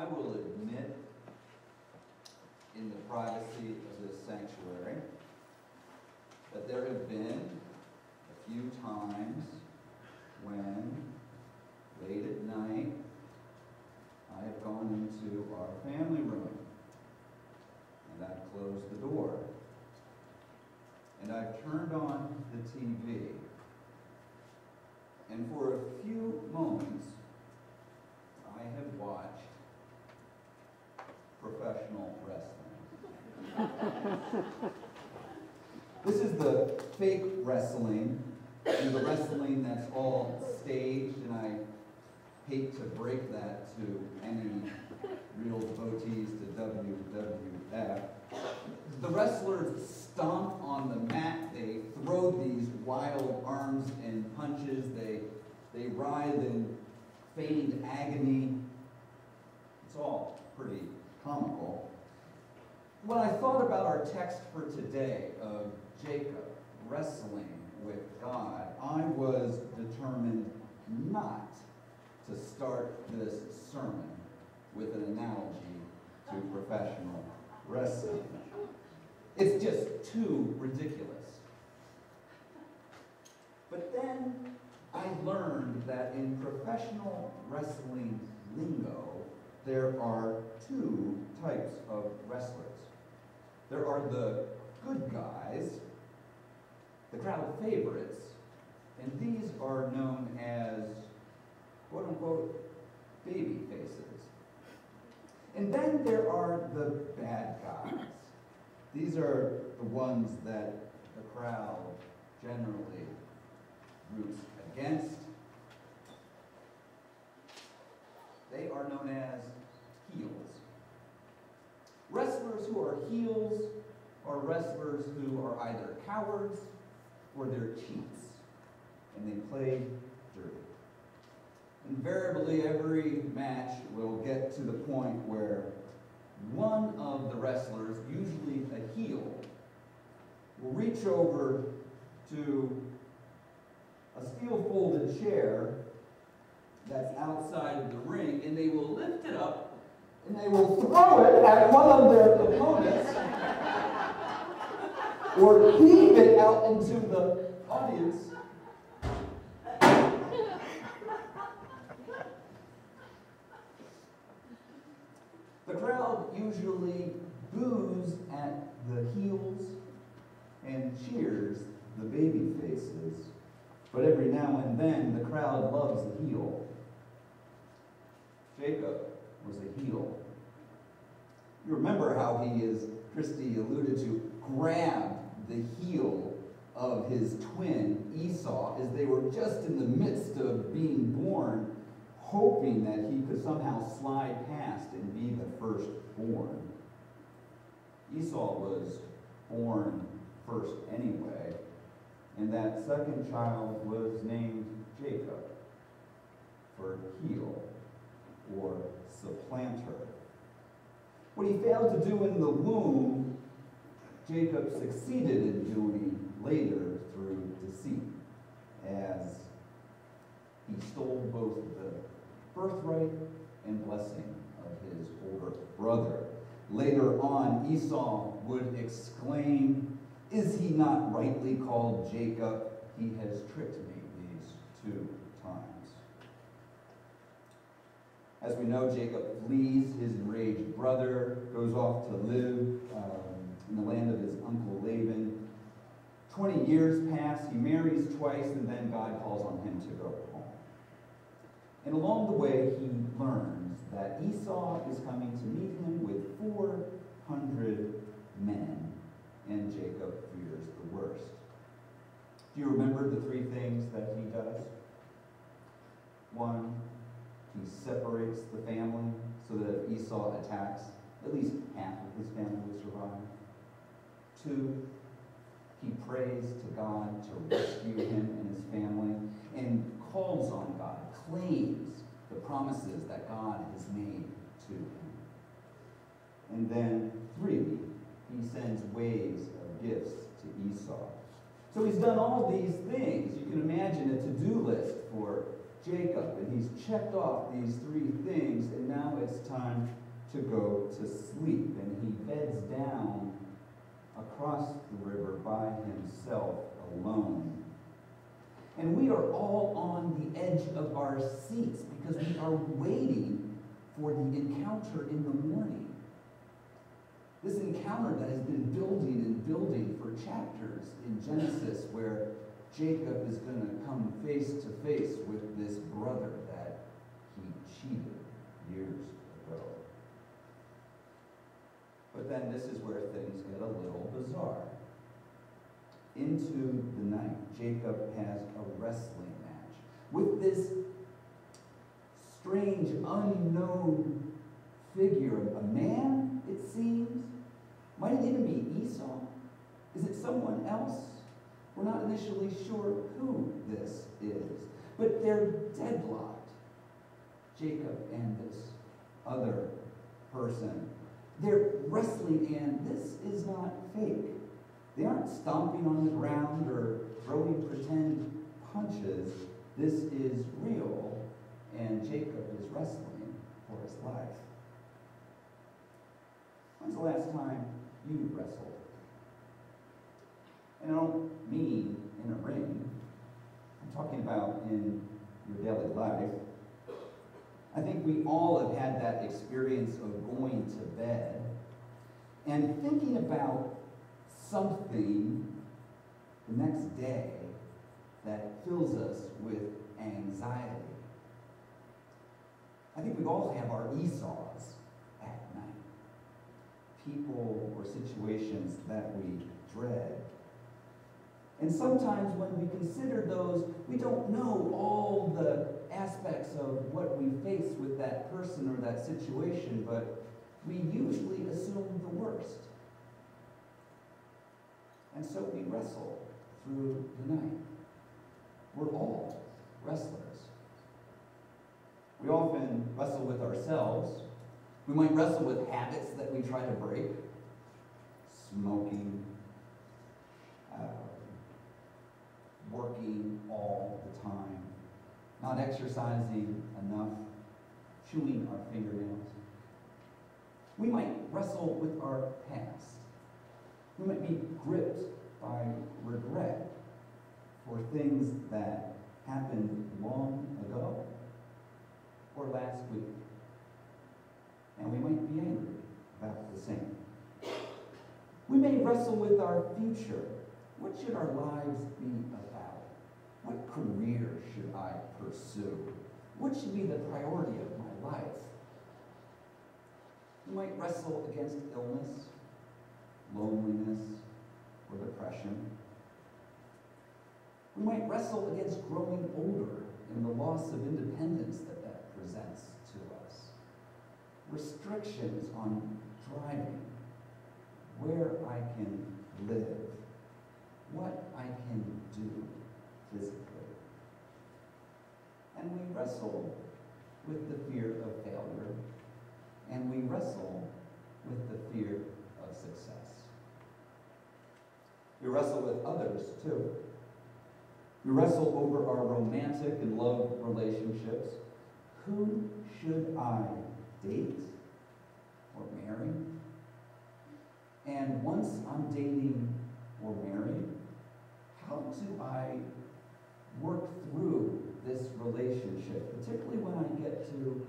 I will admit, in the privacy of this sanctuary, that there have been a few times when, late at night, I have gone into our family room and I've closed the door and I've turned on the TV, and for a few moments I have watched professional wrestling. This is the fake wrestling, and the wrestling that's all staged, and I hate to break that to any real devotees to WWF. The wrestlers stomp on the mat, they throw these wild arms and punches, they writhe in feigned agony. It's all pretty comical. When I thought about our text for today of Jacob wrestling with God, I was determined not to start this sermon with an analogy to professional wrestling. It's just too ridiculous. But then I learned that in professional wrestling lingo, there are two types of wrestlers. There are the good guys, the crowd favorites, and these are known as, quote-unquote, baby faces. And then there are the bad guys. These are the ones that the crowd generally roots against. They are known as heels. Wrestlers who are heels are wrestlers who are either cowards or they're cheats, and they play dirty. Invariably, every match will get to the point where one of the wrestlers, usually a heel, will reach over to a steel-folded chair that's outside of the ring, and they will lift it up, and they will throw it at one of their opponents, or heave it out into the audience. The crowd usually boos at the heels and cheers the baby faces, but every now and then the crowd loves the heel. Jacob was a heel. You remember how he, as Christy alluded to, grabbed the heel of his twin Esau as they were just in the midst of being born, hoping that he could somehow slide past and be the firstborn. Esau was born first anyway, and that second child was named Jacob, for heel or supplanter. What he failed to do in the womb, Jacob succeeded in doing later through deceit, as he stole both the birthright and blessing of his older brother. Later on, Esau would exclaim, "Is he not rightly called Jacob? He has tricked me these 2 times." As we know, Jacob flees his enraged brother, goes off to live in the land of his uncle Laban. 20 years pass, he marries twice, and then God calls on him to go home. And along the way, he learns that Esau is coming to meet him with 400 men, and Jacob fears the worst. Do you remember the 3 things that he does? 1, he separates the family so that if Esau attacks, at least half of his family will survive. 2, he prays to God to rescue him and his family and calls on God, claims the promises that God has made to him. And then 3, he sends waves of gifts to Esau. So he's done all these things. You can imagine a to-do list for Jacob, and he's checked off these 3 things, and now it's time to go to sleep. And he beds down across the river by himself alone. And we are all on the edge of our seats because we are waiting for the encounter in the morning. This encounter that has been building and building for chapters in Genesis, where Jacob is going to come face to face with this brother that he cheated years ago. But then this is where things get a little bizarre. Into the night, Jacob has a wrestling match with this strange, unknown figure, a man, it seems. Might it even be Esau? Is it someone else? We're not initially sure who this is, but they're deadlocked. Jacob and this other person. They're wrestling, and this is not fake. They aren't stomping on the ground or throwing pretend punches. This is real, and Jacob is wrestling for his life. When's the last time you wrestled? And I don't mean in a ring. I'm talking about in your daily life. I think we all have had that experience of going to bed and thinking about something the next day that fills us with anxiety. I think we all have our Esau's at night. People or situations that we dread. And sometimes when we consider those, we don't know all the aspects of what we face with that person or that situation, but we usually assume the worst. And so we wrestle through the night. We're all wrestlers. We often wrestle with ourselves. We might wrestle with habits that we try to break. Smoking, working all the time, not exercising enough, chewing our fingernails. We might wrestle with our past. We might be gripped by regret for things that happened long ago or last week. And we might be angry about the same. We may wrestle with our future. What should our lives be about? What career should I pursue? What should be the priority of my life? We might wrestle against illness, loneliness, or depression. We might wrestle against growing older and the loss of independence that presents to us. Restrictions on driving, where I can live, what I can do physically. And we wrestle with the fear of failure, and we wrestle with the fear of success. We wrestle with others too. We wrestle over our romantic and love relationships. Who should I date or marry? And once I'm dating or married, how do I work through this relationship, particularly when I get to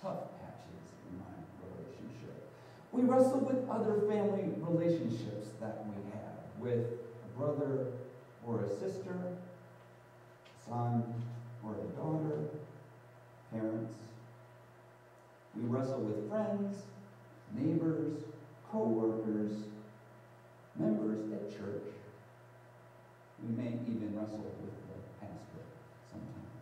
tough patches in my relationship? We wrestle with other family relationships that we have, with a brother or a sister, son or a daughter, parents. We wrestle with friends, neighbors, co-workers, members at church. We may even wrestle with the pastor sometimes.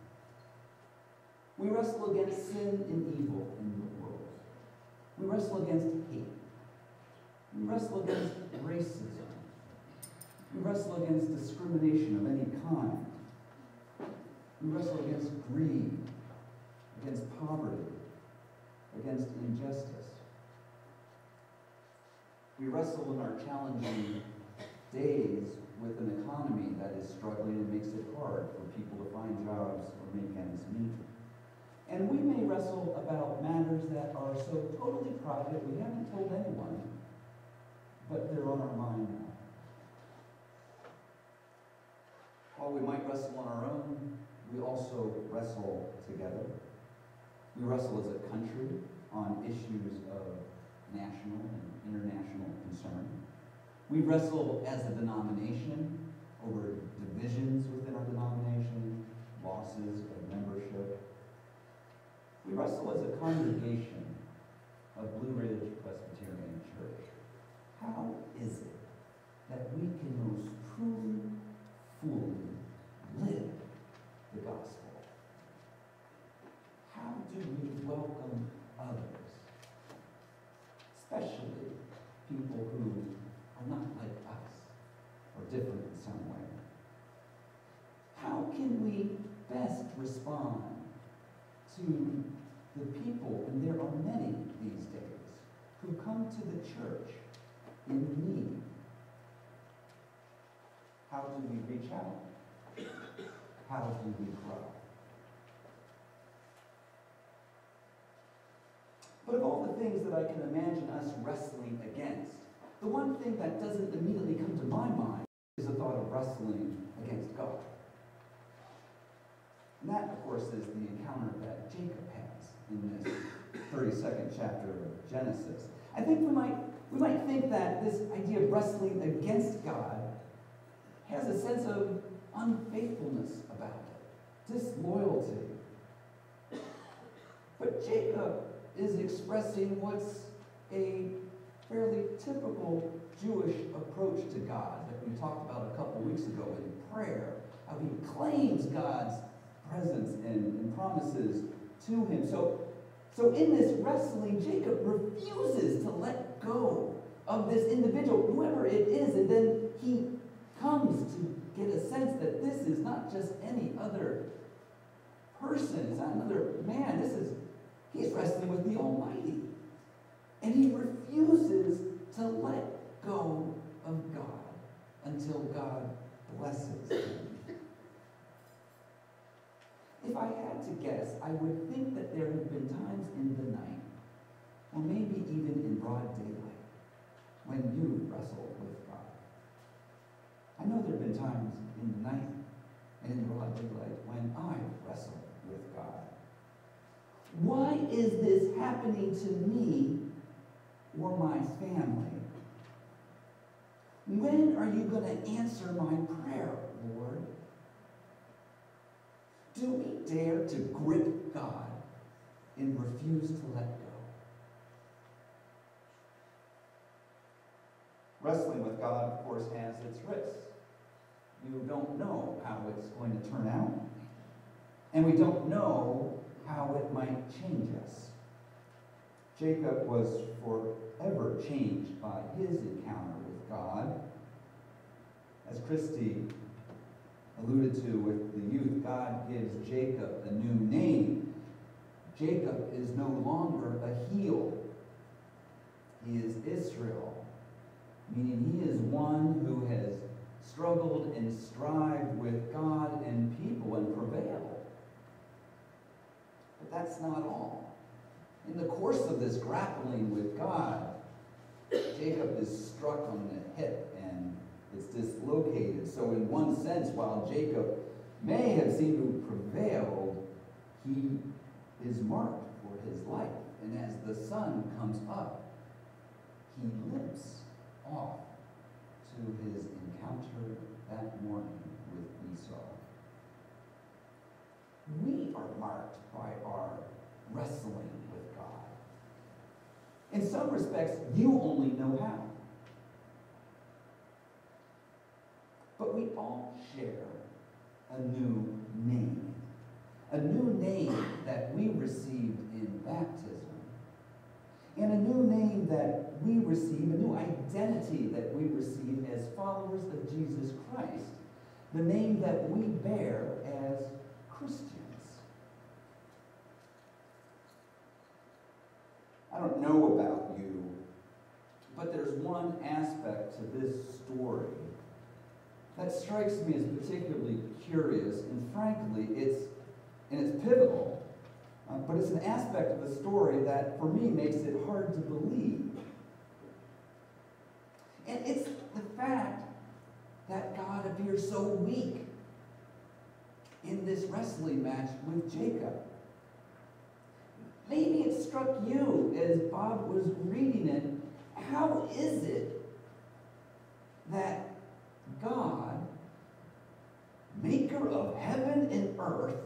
We wrestle against sin and evil in the world. We wrestle against hate. We wrestle against racism. We wrestle against discrimination of any kind. We wrestle against greed, against poverty, against injustice. We wrestle in our challenging days with an economy that is struggling and makes it hard for people to find jobs or make ends meet. And we may wrestle about matters that are so totally private we haven't told anyone, but they're on our mind now. While we might wrestle on our own, we also wrestle together. We wrestle as a country on issues of national and international concern. We wrestle as a denomination over divisions within our denomination, losses of membership. We wrestle as a congregation of Blue Ridge Presbyterian Church. How is it that we can most truly, fully live the gospel? How do we welcome others, especially people who are not like us or different in some way? How can we best respond to the people, and there are many these days, who come to the church in need? How do we reach out? How do we grow? But of all the things that I can imagine us wrestling against, the one thing that doesn't immediately come to my mind is the thought of wrestling against God. And that, of course, is the encounter that Jacob has in this 32nd chapter of Genesis. I think we might think that this idea of wrestling against God has a sense of unfaithfulness about it, disloyalty. But Jacob is expressing what's a fairly typical Jewish approach to God that we talked about a couple weeks ago in prayer, how he claims God's presence and promises to him. So in this wrestling, Jacob refuses to let go of this individual, whoever it is, and then he comes to get a sense that this is not just any other person, it's not another man, he's wrestling with the Almighty. And he refuses to let go of God until God blesses him. If I had to guess, I would think that there have been times in the night, or maybe even in broad daylight, when you wrestled with God. I know there have been times in the night and in broad daylight when I wrestled with God. Why is this happening to me or my family? When are you going to answer my prayer, Lord? Do we dare to grip God and refuse to let go? Wrestling with God, of course, has its risks. You don't know how it's going to turn out, and we don't know how it might change us. Jacob was forever changed by his encounter with God. As Christy alluded to with the youth, God gives Jacob a new name. Jacob is no longer a heel. He is Israel, meaning he is one who has struggled and strived with God and people and prevailed. But that's not all. In the course of this grappling with God, Jacob is struck on the hip and it's dislocated. So in one sense, while Jacob may have seemed to have prevailed, he is marked for his life. And as the sun comes up, he limps off to his encounter that morning with Esau. We are marked by our wrestling with God. In some respects, you only know how. But we all share a new name. A new name that we received in baptism. And a new name that we receive, a new identity that we receive as followers of Jesus Christ. The name that we bear as Christians. I don't know about you, but there's one aspect to this story that strikes me as particularly curious, and frankly, it's pivotal, but it's an aspect of the story that, for me, makes it hard to believe. And it's the fact that God appears so weak in this wrestling match with Jacob. Maybe it struck you as Bob was reading it. How is it that God, maker of heaven and earth,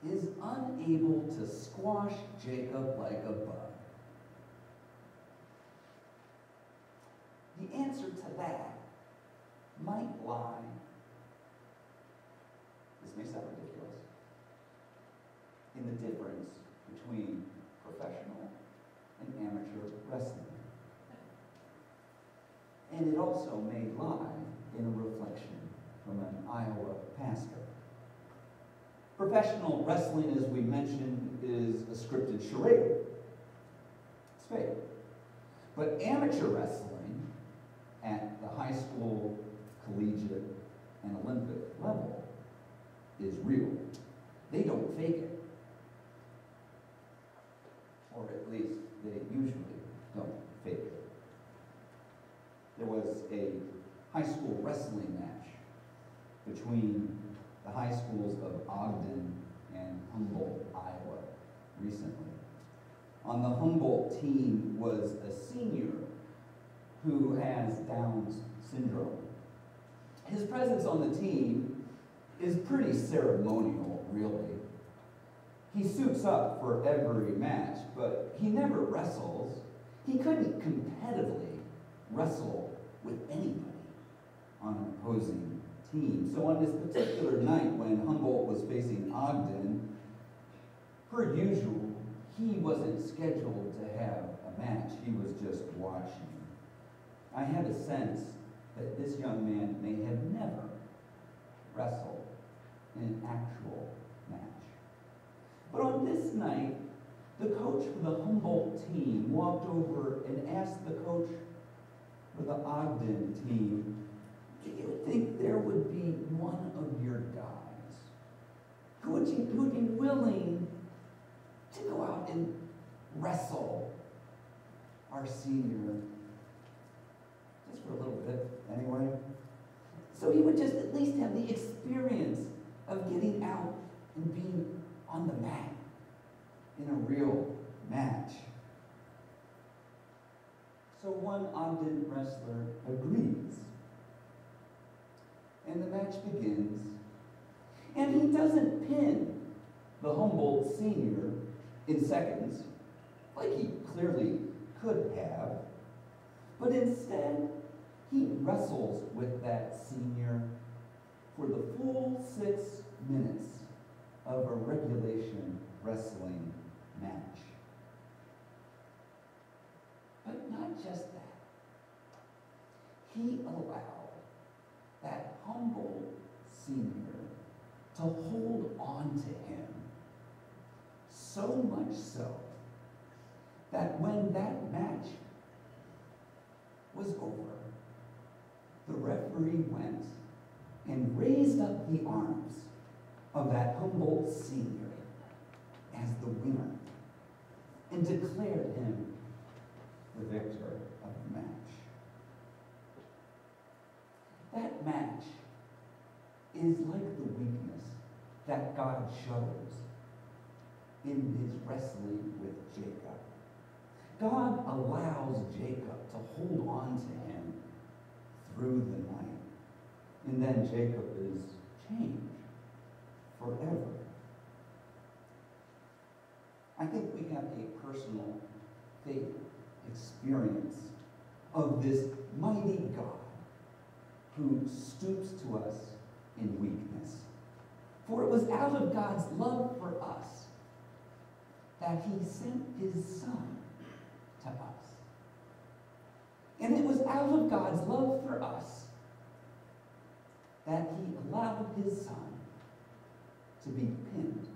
is unable to squash Jacob like a bug? The answer to that might lie, this may sound ridiculous, in the difference between professional and amateur wrestling. And it also may lie in a reflection from an Iowa pastor. Professional wrestling, as we mentioned, is a scripted charade. It's fake. But amateur wrestling at the high school, collegiate, and Olympic level is real. They don't fake it. Or at least they usually don't fake it. There was a high school wrestling match between the high schools of Ogden and Humboldt, Iowa, recently. On the Humboldt team was a senior who has Down's syndrome. His presence on the team is pretty ceremonial, really. He suits up for every match, but he never wrestles. He couldn't competitively wrestle with anybody on an opposing team. So on this particular night when Humboldt was facing Ogden, per usual, he wasn't scheduled to have a match. He was just watching. I have a sense that this young man may have never wrestled in an actual match. But on this night, the coach for the Humboldt team walked over and asked the coach for the Ogden team, "Do you think there would be one of your guys who would be willing to go out and wrestle our senior, just for a little bit anyway, so he would just at least have the experience of getting out and being on the mat in a real match?" So one Ogden wrestler agrees. And the match begins. And he doesn't pin the Humboldt senior in seconds, like he clearly could have. But instead, he wrestles with that senior for the full 6 minutes of a regulation wrestling match. But not just that. He allowed that Humboldt senior to hold on to him, so much so that when that match was over, the referee went and raised up the arms of that Humboldt senior as the winner and declared him the victor of the match. That match is like the weakness that God shows in his wrestling with Jacob. God allows Jacob to hold on to him through the night. And then Jacob is changed forever. I think we have a personal faith experience of this mighty God who stoops to us in weakness. For it was out of God's love for us that he sent his Son to us. And it was out of God's love for us that he allowed his Son to be pinned